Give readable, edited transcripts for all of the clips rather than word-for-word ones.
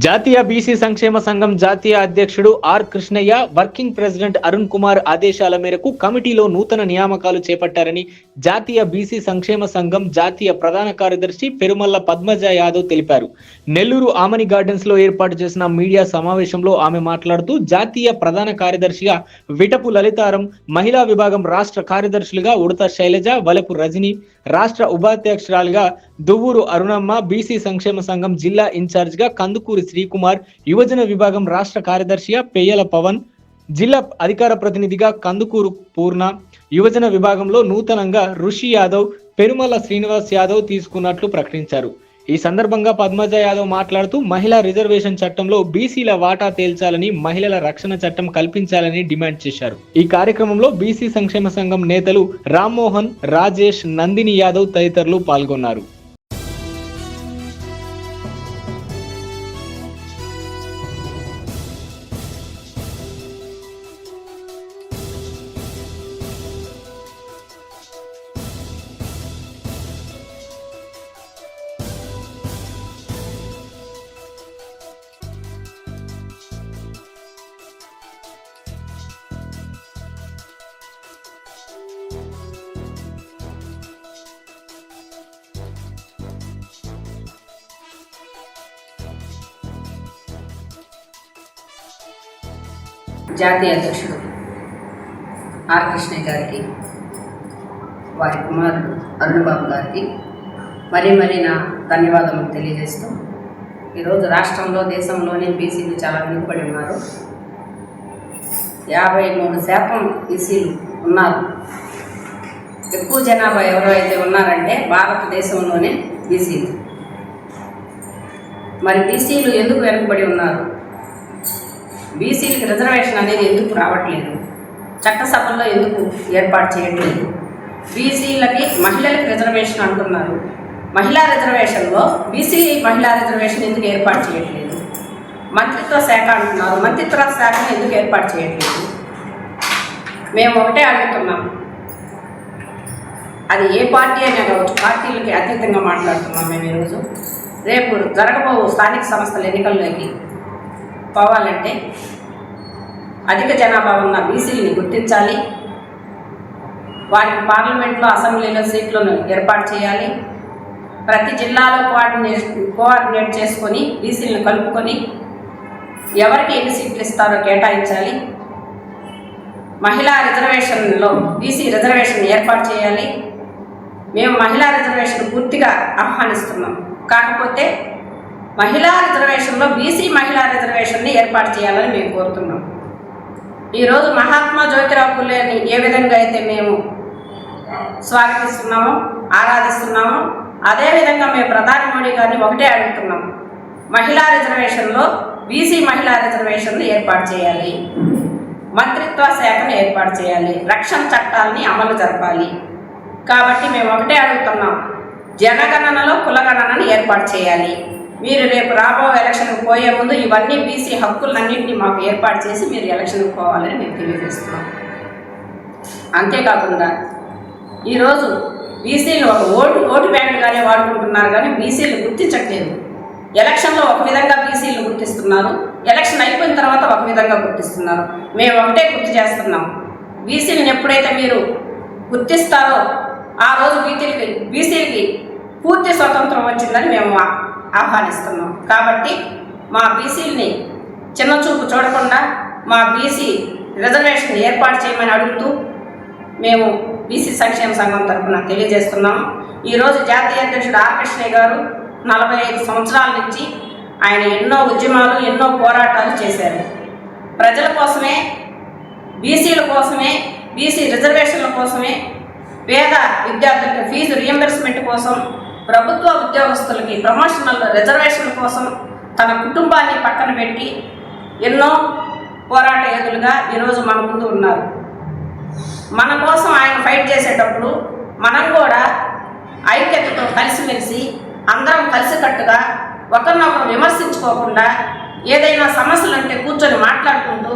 జాతీయ బీసీ సంక్షేమ సంఘం జాతీయ అధ్యక్షుడు R Krishnaiah, working president Arun Kumar ఆదేశాల మేరకు కమిటీలో నూతన నియామకాలు చేపట్టారని జాతీయ బీసీ సంక్షేమ సంఘం జాతీయ ప్రధాన కార్యదర్శి పెరుమల్ల పద్మజ యాదవ్ తెలిపారు. నెల్లూరు ఆమని గార్డెన్స్ లో ఏర్పాటు చేసిన మీడియా సమావేశంలో ఆమె మాట్లాడుతూ జాతీయ ప్రధాన కార్యదర్శిగా విటపు లలితారం, మహిళా విభాగం రాష్ట్ర కార్యదర్శులుగా ఉడత శైలజ, వలపు రజని, రాష్ట్ర ఉపాధ్యక్షురాలుగా దువ్వూరు అరుణమ్మ, బీసీ సంక్షేమ సంఘం జిల్లా ఇన్ఛార్జ్ గా కందుకూరి శ్రీకుమార్, యువజన విభాగం రాష్ట్ర కార్యదర్శిగా పెయ్యల పవన్, జిల్లా అధికార ప్రతినిధిగా కందుకూరు పూర్ణ, యువజన విభాగంలో నూతనంగా ఋషి యాదవ్, పెరుమల శ్రీనివాస్ యాదవ్ తీసుకున్నట్లు ప్రకటించారు. ఈ సందర్భంగా పద్మజ యాదవ్ మాట్లాడుతూ మహిళా రిజర్వేషన్ చట్టంలో బీసీల వాటా తేల్చాలని, మహిళల రక్షణ చట్టం కల్పించాలని డిమాండ్ చేశారు. ఈ కార్యక్రమంలో బీసీ సంక్షేమ సంఘం నేతలు రామ్మోహన్, రాజేష్, నందిని యాదవ్ తదితరులు పాల్గొన్నారు. జాతీయ అధ్యక్షుడు ఆర్ కృష్ణయ్య గారికి, వారి కుమారుడు అరుణ్ బాబు గారికి మరీ నా ధన్యవాదాలు తెలియజేస్తూ, ఈరోజు రాష్ట్రంలో, దేశంలోనే బీసీలు చాలా వెనుకబడి ఉన్నారు. 53% బీసీలు ఉన్నారు. ఎక్కువ జనాభా ఎవరైతే ఉన్నారంటే భారతదేశంలోనే బీసీలు. మరి బీసీలు ఎందుకు వెనుకబడి ఉన్నారు? బీసీలకు రిజర్వేషన్ అనేది ఎందుకు రావట్లేదు? చట్టసభల్లో ఎందుకు ఏర్పాటు చేయట్లేదు? బీసీలకి, మహిళలకు రిజర్వేషన్ అంటున్నారు. మహిళా రిజర్వేషన్లో బీసీ మహిళా రిజర్వేషన్ ఎందుకు ఏర్పాటు చేయట్లేదు? మంత్రిత్వ శాఖ అంటున్నారు, మంత్రిత్వ శాఖను ఎందుకు ఏర్పాటు చేయట్లేదు? మేము ఒకటే అడుగుతున్నాం, అది ఏ పార్టీ అయినా కావచ్చు, పార్టీలకి అతీతంగా మాట్లాడుతున్నాం మేము ఈరోజు. రేపు జరగబోవు స్థానిక సంస్థల ఎన్నికల్లోకి పోవాలంటే అధిక జనాభా ఉన్న బీసీలని గుర్తించాలి. వారికి పార్లమెంట్లో, అసెంబ్లీలో సీట్లను ఏర్పాటు చేయాలి. ప్రతి జిల్లాలో కోఆర్డినేట్ చేసుకొని బీసీలను కలుపుకొని ఎవరికి ఎన్ని సీట్లు ఇస్తారో కేటాయించాలి. మహిళా రిజర్వేషన్లో బీసీ రిజర్వేషన్ ఏర్పాటు చేయాలి. మేము మహిళా రిజర్వేషన్ పూర్తిగా ఆహ్వానిస్తున్నాం. కాకపోతే మహిళా రిజర్వేషన్లో బీసీ మహిళా రిజర్వేషన్ని ఏర్పాటు చేయాలని మేము కోరుతున్నాం. ఈరోజు మహాత్మా జ్యోతిరావు ఫులేని ఏ విధంగా అయితే మేము స్వాగతిస్తున్నామో, ఆరాధిస్తున్నామో, అదేవిధంగా మేము ప్రధాని మోడీ గారిని ఒకటే అడుగుతున్నాం, మహిళా రిజర్వేషన్లో బీసీ మహిళా రిజర్వేషన్ను ఏర్పాటు చేయాలి. మంత్రిత్వ శాఖను ఏర్పాటు చేయాలి. రక్షణ చట్టాలని అమలు జరపాలి. కాబట్టి మేము ఒకటే అడుగుతున్నాం, జనగణనలో కులగణనను ఏర్పాటు చేయాలి. మీరు రేపు రాబో ఎలక్షన్కి పోయే ముందు ఇవన్నీ బీసీ హక్కులన్నింటినీ మాకు ఏర్పాటు చేసి మీరు ఎలక్షన్కి పోవాలని మేము తెలియజేస్తున్నాం. అంతేకాకుండా ఈరోజు బీసీలు ఒక ఓటు బ్యాంకుగానే వాడుకుంటున్నారు, కానీ బీసీలు గుర్తించట్లేదు. ఎలక్షన్లో ఒక విధంగా బీసీలు గుర్తిస్తున్నారు, ఎలక్షన్ అయిపోయిన తర్వాత ఒక విధంగా గుర్తిస్తున్నారు. మేము ఒకటే గుర్తు చేస్తున్నాం, బీసీలను ఎప్పుడైతే మీరు గుర్తిస్తారో ఆ రోజు బీసీలకి పూర్తి స్వతంత్రం వచ్చిందని మేము ఆహ్వానిస్తున్నాం. కాబట్టి మా బీసీలని చిన్నచూపు చూడకుండా మా బీసీ రిజర్వేషన్ ఏర్పాటు చేయమని అడుగుతూ మేము బీసీ సంక్షేమ సంఘం తరఫున తెలియజేస్తున్నాము. ఈరోజు జాతీయ అధ్యక్షుడు ఆర్ కృష్ణయ్య గారు 45 సంవత్సరాల నుంచి ఆయన ఎన్నో ఉద్యమాలు, ఎన్నో పోరాటాలు చేశారు. ప్రజల కోసమే, బీసీల కోసమే, బీసీ రిజర్వేషన్ల కోసమే, పేద విద్యార్థులకు ఫీజు రియంబర్స్మెంట్ కోసం, ప్రభుత్వ ఉద్యోగస్తులకి ప్రమోషనల్ రిజర్వేషన్ల కోసం తన కుటుంబాన్ని పక్కన పెట్టి ఎన్నో పోరాట యోధులుగా ఈరోజు మన ముందు ఉన్నారు. మన కోసం ఆయన ఫైట్ చేసేటప్పుడు మనం కూడా ఐక్యతతో కలిసిమెలిసి అందరం కలిసికట్టుగా ఒకరినొకరు విమర్శించుకోకుండా ఏదైనా సమస్యలు అంటే కూర్చొని మాట్లాడుకుంటూ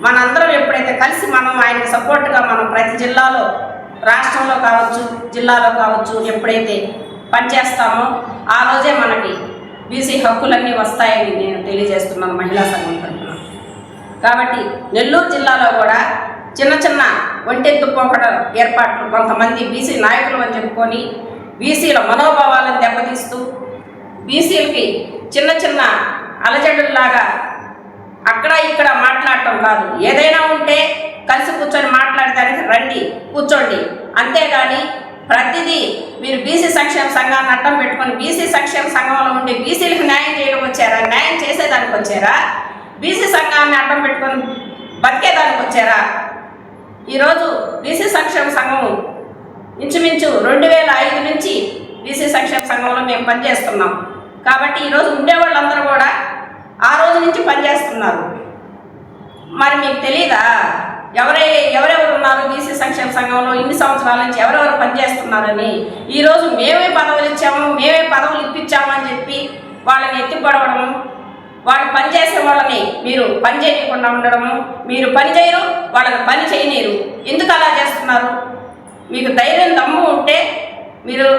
మనందరం ఎప్పుడైతే కలిసి మనం ఆయనకు సపోర్ట్గా మనం ప్రతి జిల్లాలో, రాష్ట్రంలో కావచ్చు, జిల్లాలో కావచ్చు ఎప్పుడైతే పనిచేస్తామో ఆ రోజే మనకి బీసీ హక్కులన్నీ వస్తాయని నేను తెలియజేస్తున్నాను మహిళా సంఘం తరఫున. కాబట్టి నెల్లూరు జిల్లాలో కూడా చిన్న చిన్న ఒంటెత్తు పోకడ ఏర్పాట్లు కొంతమంది బీసీ నాయకులు అని చెప్పుకొని బీసీల మనోభావాలను దెబ్బతీస్తూ బీసీలకి చిన్న చిన్న అలజడుల్లాగా అక్కడ ఇక్కడ మాట్లాడటం కాదు, ఏదైనా ఉంటే కలిసి కూర్చొని మాట్లాడడానికి రండి, కూర్చోండి. అంతేగాని ప్రతిదీ మీరు బీసీ సంక్షేమ సంఘాన్ని అడ్డం పెట్టుకొని బీసీ సంక్షేమ సంఘంలో ఉండి బీసీలకు న్యాయం చేయడం వచ్చారా, న్యాయం చేసేదానికి వచ్చారా, బీసీ సంఘాన్ని అడ్డం పెట్టుకొని బతికేదానికి వచ్చారా? ఈరోజు బీసీ సంక్షేమ సంఘం ఇంచుమించు 2005 నుంచి బీసీ సంక్షేమ సంఘంలో మేము పనిచేస్తున్నాం. కాబట్టి ఈరోజు ఉండేవాళ్ళందరూ కూడా ఆ రోజు నుంచి పనిచేస్తున్నారు. మరి మీకు తెలీదా ఎవరెవరు ఉన్నారు బీసీ సంక్షేమ సంఘంలో ఇన్ని సంవత్సరాల నుంచి ఎవరెవరు పనిచేస్తున్నారని? ఈరోజు మేమే పదవులు ఇచ్చాము, మేమే పదవులు ఇప్పించాము అని చెప్పి వాళ్ళని ఎత్తిపడవడము, వాళ్ళు పనిచేసే వాళ్ళని మీరు పని చేయకుండా ఉండడము, మీరు పని చేయరు, వాళ్ళని పని చేయనీరు. ఎందుకు అలా చేస్తున్నారు? మీకు ధైర్యం దమ్ము ఉంటే మీరు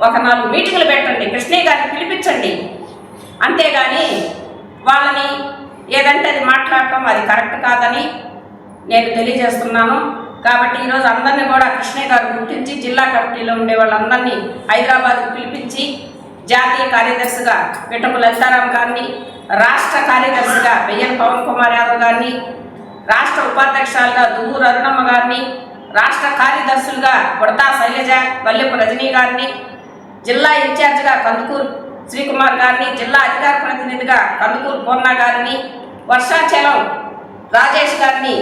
ఒక 4 మీటింగులు పెట్టండి, కృష్ణయ్య గారిని పిలిపించండి. అంతేగాని వాళ్ళని ఏదంటే అది మాట్లాడటం అది కరెక్ట్ కాదని నేను తెలియజేస్తున్నాను. కాబట్టి ఈరోజు అందరినీ కూడా కృష్ణయ్య గారు గుర్తించి జిల్లా కమిటీలో ఉండే వాళ్ళందరినీ హైదరాబాద్కు పిలిపించి జాతీయ కార్యదర్శిగా పిట్టపు లలితారాం గారిని, రాష్ట్ర కార్యదర్శిగా వెయ్యల పవన్ కుమార్ యాదవ్ గారిని, రాష్ట్ర ఉపాధ్యక్షులుగా దువ్వూరు అరుణమ్మ గారిని, రాష్ట్ర కార్యదర్శులుగా బుడతా శైలజ, వల్లెపు రజనీ గారిని, జిల్లా ఇన్ఛార్జిగా కందుకూరు శ్రీకుమార్ గారిని, జిల్లా అధికార ప్రతినిధిగా కందుకూరు పూర్ణ గారిని, వర్షాచలం రాజేష్ గారిని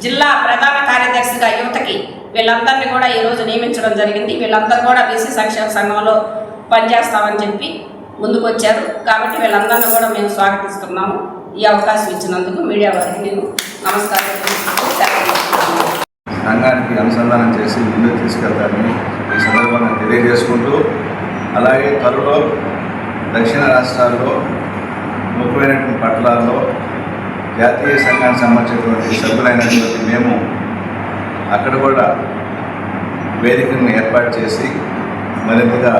జిల్లా ప్రధాన కార్యదర్శిగా యువతకి వీళ్ళందరినీ కూడా ఈరోజు నియమించడం జరిగింది. వీళ్ళందరూ కూడా బీసీ సంక్షేమ సంఘంలో పనిచేస్తామని చెప్పి ముందుకు వచ్చారు. కాబట్టి వీళ్ళందరినీ కూడా మేము స్వాగతిస్తున్నాము. ఈ అవకాశం ఇచ్చినందుకు మీడియా వారికి నేను నమస్కారం సంఘానికి అనుసంధానం చేసి ముందుకు తీసుకెళ్తారని ఈ సందర్భంగా తెలియజేసుకుంటూ, అలాగే త్వరలో దక్షిణ రాష్ట్రాల్లో ముఖ్యమైనటువంటి పట్టణాల్లో జాతీయ సంఘానికి సంబంధించినటువంటి సభ్యులైనటువంటి మేము అక్కడ కూడా వేదికను ఏర్పాటు చేసి మరింతగా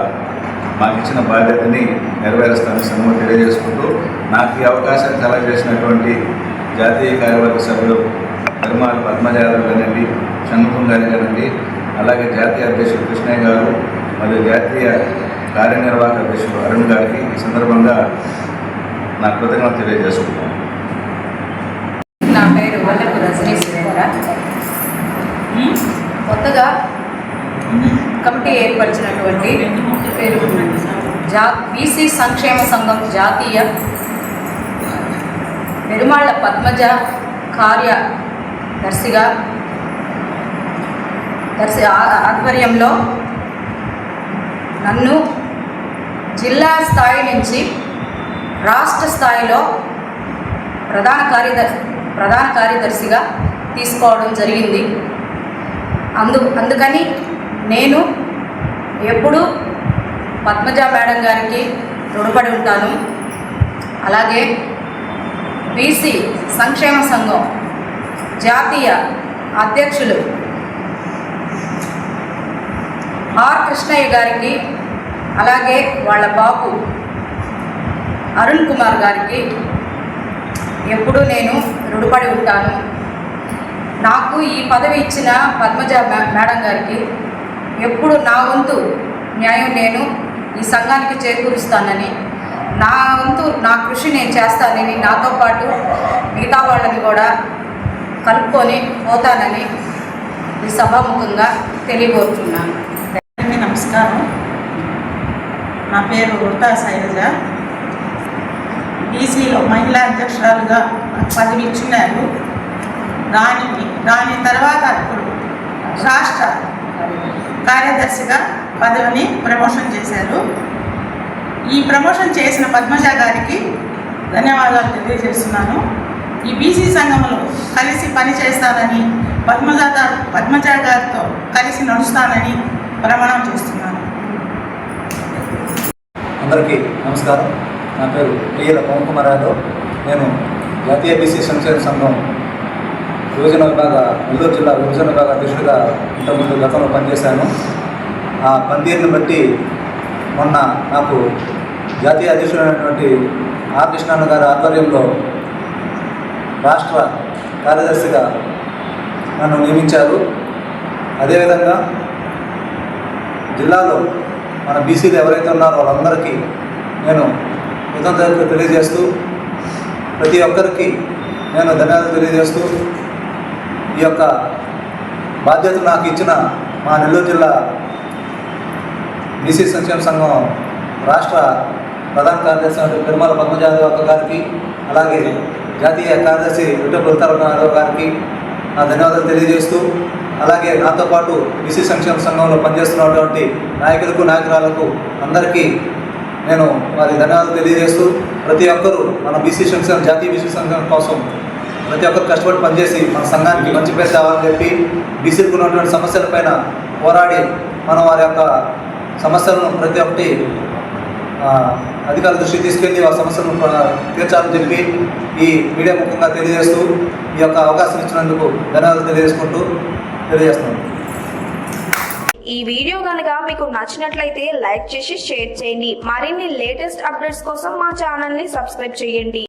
మాకు ఇచ్చిన బాధ్యతని నెరవేరుస్తామని సంఘం తెలియజేసుకుంటూ, నాకు ఈ అవకాశాన్ని కలగజేసినటువంటి జాతీయ కార్యవర్గ సభ్యులు ధర్మాల పద్మజ యాదవ్ గారండి, షణ్ముఖం గారు గారండి, అలాగే జాతీయ అధ్యక్షుడు కృష్ణయ్య గారు మరియు జాతీయ కార్యనిర్వాహక అధ్యక్షుడు అరుణ్ గారికి ఈ సందర్భంగా నా కృతజ్ఞతలు తెలియజేసుకుంటాను. నా పేరు వల్లెపు రజనీ సురేంద్ర. కొత్తగా కమిటీ ఏర్పరిచినటువంటి పేరు బీసీ సంక్షేమ సంఘం జాతీయ పెరుమాళ్ల పద్మజ కార్యదర్శిగా ఆధ్వర్యంలో నన్ను జిల్లా స్థాయి నుంచి రాష్ట్ర స్థాయిలో ప్రధాన కార్యదర్శిగా తీసుకోవడం జరిగింది. అందుకని నేను ఎప్పుడూ పద్మజ మేడం గారికి రుణపడి ఉంటాను. అలాగే బీసీ సంక్షేమ సంఘం జాతీయ అధ్యక్షులు ఆర్ కృష్ణయ్య గారికి, అలాగే వాళ్ళ బాబు అరుణ్ కుమార్ గారికి ఎప్పుడూ నేను రుణపడి ఉంటాను. నాకు ఈ పదవి ఇచ్చిన పద్మజ మేడం గారికి ఎప్పుడు నా వంతు న్యాయం నేను ఈ సంఘానికి చేకూరుస్తానని, నా వంతు నా కృషి నేను చేస్తానని, నాతో పాటు మిగతా వాళ్ళని కూడా కలుపుకొని పోతానని ఈ సభాముఖంగా తెలియబోతున్నాను. నమస్కారం. నా పేరు బుడతా శైలజ. బీసీలో మహిళా అధ్యక్షురాలుగా పదవి ఇచ్చినారు. దాని తర్వాత ఇప్పుడు రాష్ట్ర కార్యదర్శిగా పదవిని ప్రమోషన్ చేశారు. ఈ ప్రమోషన్ చేసిన పద్మజ గారికి ధన్యవాదాలు తెలియజేస్తున్నాను. ఈ బీసీ సంఘంలో కలిసి పనిచేస్తానని, పద్మజ గారితో కలిసి నడుస్తానని ప్రమాణం చేస్తున్నాను. అందరికీ నమస్కారం. నా పేరు వెయ్యల పవన్ కుమార్ యాదవ్. నేను జాతీయ బీసీ సంక్షేమ సంఘం విభజన విభాగ నెల్లూరు జిల్లా విభజన విభాగ అధ్యక్షుడిగా ఇంతకుముందు గతంలో పనిచేశాను. ఆ పనితీరుని బట్టి మొన్న నాకు జాతీయ అధ్యక్షుడైనటువంటి ఆర్ కృష్ణన్న గారి ఆధ్వర్యంలో రాష్ట్ర కార్యదర్శిగా నన్ను నియమించారు. అదేవిధంగా జిల్లాలో మన బీసీలు ఎవరైతే ఉన్నారో వాళ్ళందరికీ నేను కృతజ్ఞతలు తెలియజేస్తూ, ప్రతి ఒక్కరికి నేను ధన్యవాదాలు తెలియజేస్తూ, ఈ యొక్క బాధ్యత నాకు ఇచ్చిన మా నెల్లూరు జిల్లా బీసీ సంక్షేమ సంఘం రాష్ట్ర ప్రధాన కార్యదర్శి పెరుమాల పద్మజాదవ్ అక్క గారికి, అలాగే జాతీయ కార్యదర్శి విఠల్ గారికి నా ధన్యవాదాలు తెలియజేస్తూ, అలాగే నాతో పాటు బీసీ సంక్షేమ సంఘంలో పనిచేస్తున్నటువంటి నాయకులకు నాయకురాలకు అందరికీ నేను వారి ధన్యవాదాలు తెలియజేస్తూ, ప్రతి ఒక్కరూ మన బీసీ సంక్షేమ జాతీయ బీసీ సంఘం కోసం ప్రతి ఒక్కరు కష్టపడి పనిచేసి మన సంఘానికి మంచి పేరు తేవాలని చెప్పి, బీసీలకు ఉన్నటువంటి సమస్యలపైన పోరాడి మనం వారి యొక్క సమస్యలను ప్రతి ఒక్కటి అధికారుల దృష్టికి తీసుకెళ్ళి ఆ సమస్యలను తీర్చాలని చెప్పి ఈ మీడియా ముఖ్యంగా తెలియజేస్తూ, ఈ యొక్క అవకాశం ఇచ్చినందుకు ధన్యవాదాలు తెలియజేస్తున్నాను. ఈ వీడియో కనుక మీకు నచ్చినట్లయితే లైక్ చేసి షేర్ చేయండి. మరిన్ని లేటెస్ట్ అప్డేట్స్ కోసం మా ఛానల్ ని సబ్స్క్రైబ్ చేయండి.